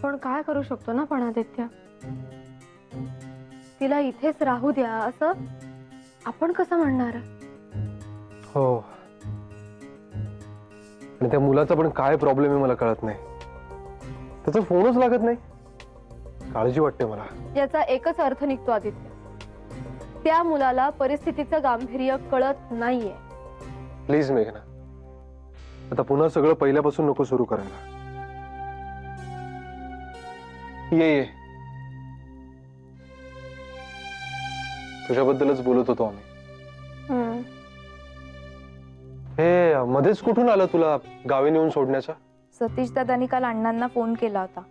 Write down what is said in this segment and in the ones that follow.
आपण काय करू शकतो ना पण आदित्य, तिला इथेच राहू द्या असं आपण कसं म्हणणार? हो, आणि त्या मुलाचा पण काय प्रॉब्लेम आहे मला कळत नाही. त्याचा फोनच लागत नाही. काळजी वाटते मला. याचा एकच अर्थ निघतो आदित्य, त्या मुलाला परिस्थितीचं गांभीर्य कळत नाहीये. प्लीज मेघना, आता पुन्हा सगळं पहिल्यापासून नको सुरू करायला. ये तुझ्याबद्दलच बोलत होतो आम्ही. हे मध्येच कुठून आलं तुला गावी नेऊन सोडण्याचा? सतीश दादांनी काल अण्णांना फोन केला होता.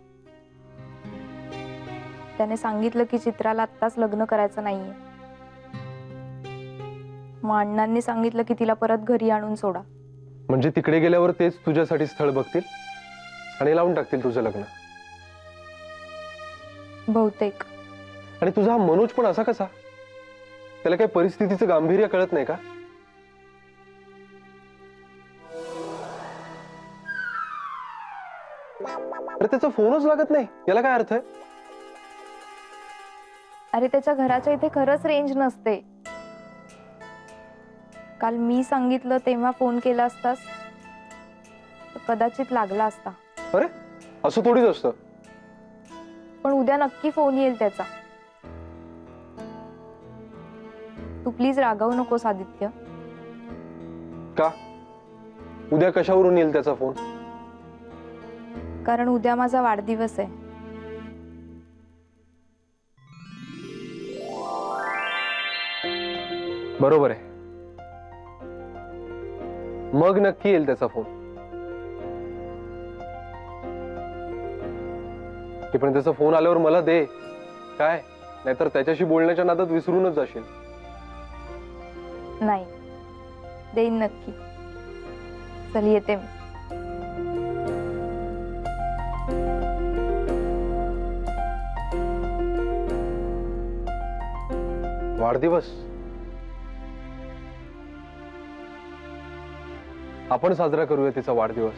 त्याने सांगितलं की चित्राला आत्ताच लग्न करायचं नाहीये. मग अण्णांनी सांगितलं की तिला परत घरी आणून सोडा. म्हणजे तिकडे गेल्यावर तेच तुझ्यासाठी स्थळ बघतील आणि लावून टाकतील तुझं लग्न. बहुतेक. आणि तुझा हा मनोज पण असा कसा? त्याला काही परिस्थितीचं गांभीर्य कळत नाही का? अरे त्याचा फोनच लागत नाही, याला काय अर्थ आहे? अरे त्याच्या घराच्या इथे खरंच रेंज नसते. काल मी सांगितलं तेव्हा फोन केला असतास तर कदाचित लागला असता. अरे असं थोडीच असतं. पण उद्या नक्की फोन येईल त्याचा. तू प्लीज रागावू नकोस आदित्य. का? उद्या कशावरून येईल त्याचा फोन? कारण उद्या माझा वाढदिवस आहे. बरोबर आहे. मग नक्की येईल त्याचा फोन. पण त्याचा फोन आल्यावर मला दे काय, नाहीतर त्याच्याशी बोलण्याच्या नादात विसरूनच जाशील. नाही, देईन नक्की. चल येते मी. वाढदिवस आपण साजरा करूया तिचा वाढदिवस.